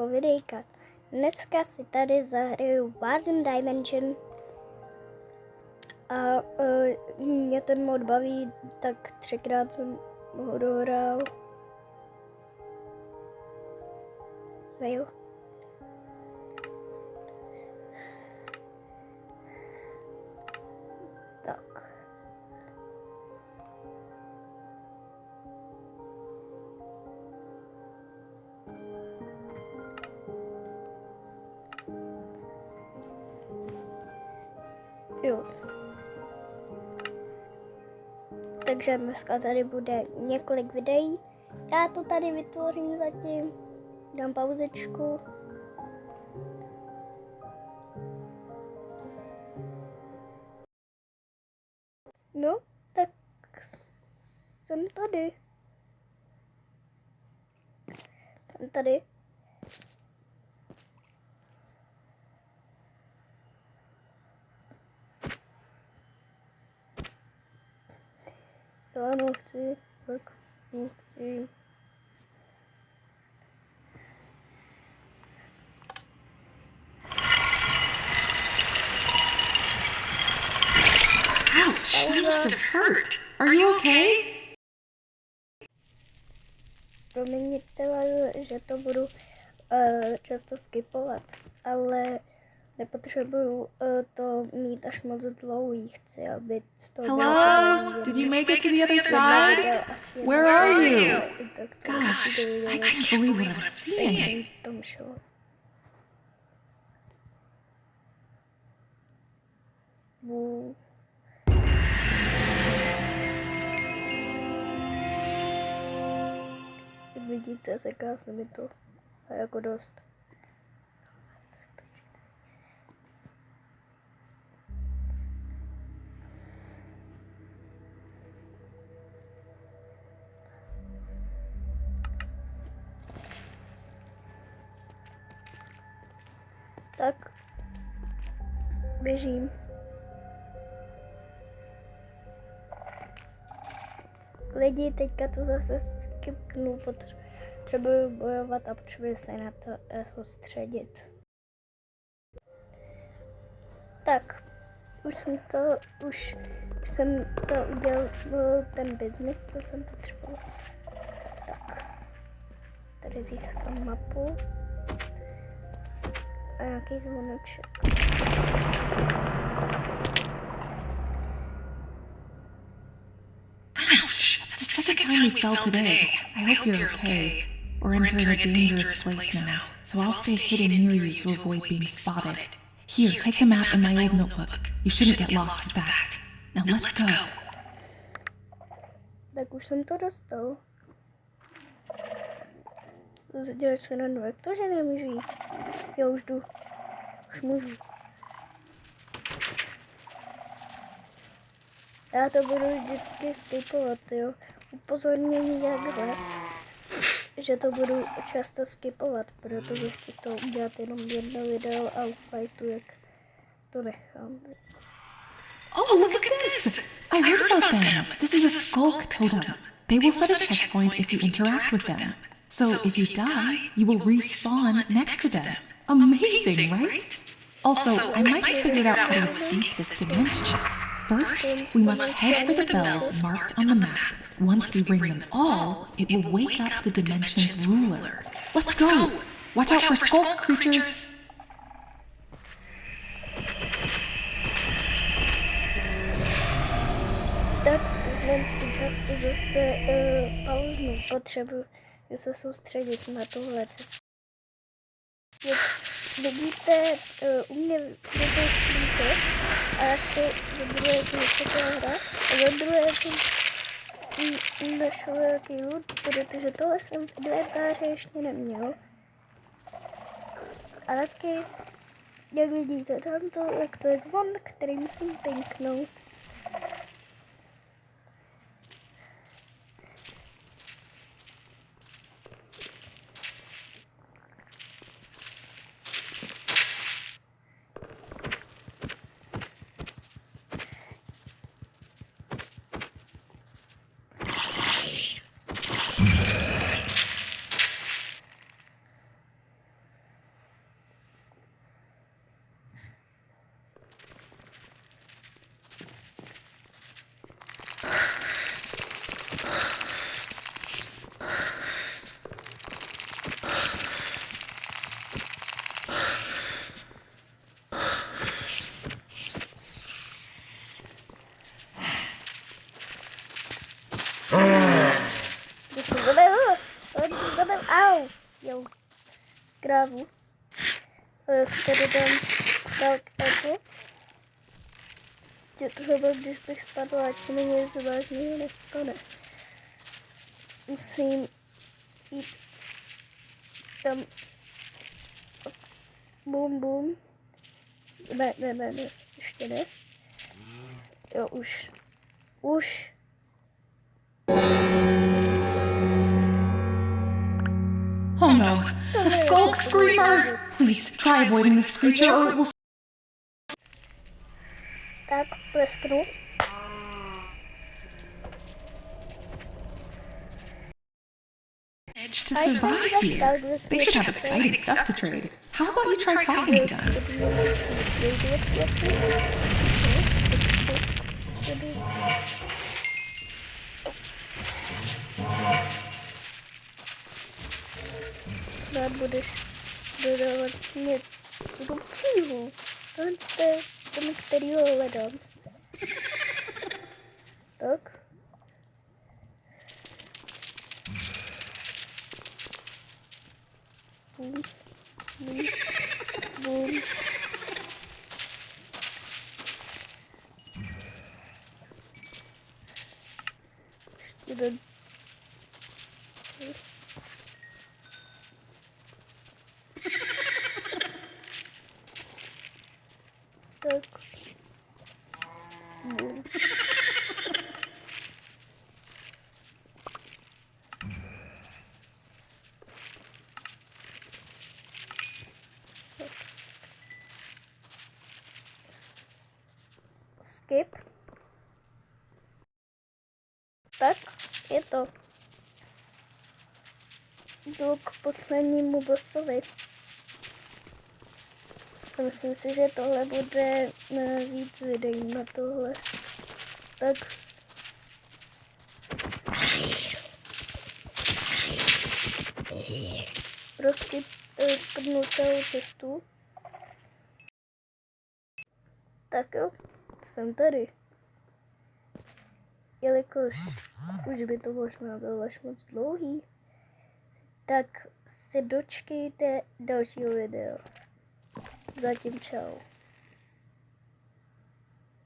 dalšího videjka. Dneska si tady zahraju Warden Dimension a mě ten mod baví, tak 3krát jsem ho dohrál. Fail. Tak. Jo. Takže dneska tady bude několik videí. Já to tady vytvořím zatím. Dám pauzičku. No, tak jsem tady. Jsem tady. Ano, chci, tak musím. Ouch, that must have hurt. Are you okay? Promiňte, že to budu často skipovat, ale nepotřebuju to mít až moc dlouhý. Chci, aby to Hello? Did you make it to the other side? Where are you? Gosh, I can't believe what I'm seeing. Vidíte, seká se mi to a jako dost. Tak běžím. Lidi, teďka to zase skipnu, potřebuju bojovat a potřebuji se na to soustředit. Tak, už jsem to udělal, ten business, co jsem potřeboval. Tak, tady získám mapu a nějaký zvoneček. Ouch, that's the second time we fell today. I hope you're okay. We're entering a dangerous place now, so I'll stay hidden near you to avoid being spotted. Here, take the map and my old notebook. You shouldn't get lost with that. Now let's go. Tak už jsem to dostal. Dělej se na jak to, že nemůžu jít. Já už jdu. Už můžu. Já to budu vždycky skipovat, jo. Upozornění jakhle, že to budu často skipovat, protože chci z toho udělat jenom jedno video a u fightu, jak to nechám. Oh, look at this! I heard about them. This is a skulk totem. They will set a checkpoint if you interact with them. So if you die, you will respawn next to them. Amazing, right? Also, I might have figured out how to escape this dimension. First, we must head for the bells marked on the map. Once we ring them all, it will wake up the dimension's ruler. Let's go! Watch out for skulk creatures! Tak, často zase pauznu, potřebuji se soustředit na tuhle cestu. Vidíte, u mě vidíte, a jako za druhé jsem něco hra, a za druhé jsem našel nějaký loot, protože tohle jsem v inventáři ještě neměl. A taky, jak vidíte tamto, jak to je zvon, který musím pinknout. krávu. Tady dám tak echo. Že třeba když bych spadla, ať se mi nic vážného nestane. Musím jít tam. Bum, bum. Ne, ještě ne. Jo, už. Oh no, the Skulk Screamer! Please try avoiding this creature or it will Tak, plesknu. to survive here. They should have exciting stuff to trade. How about you try talking to them? Snad budeš dodávat mě do příhu. Tohle je ten, kterýho hledám. Tak. Bum, bum, bum. Jeden. Tak. Bum. Skip. Tak, je to. Jdu k poslednímu bossovi. Myslím si, že tohle bude víc videí na tohle. Tak. Prostě prdnu celou cestu. Tak jo, jsem tady. Jelikož už by to možná bylo až moc dlouhý, tak se dočkejte dalšího videa. Zatím čau.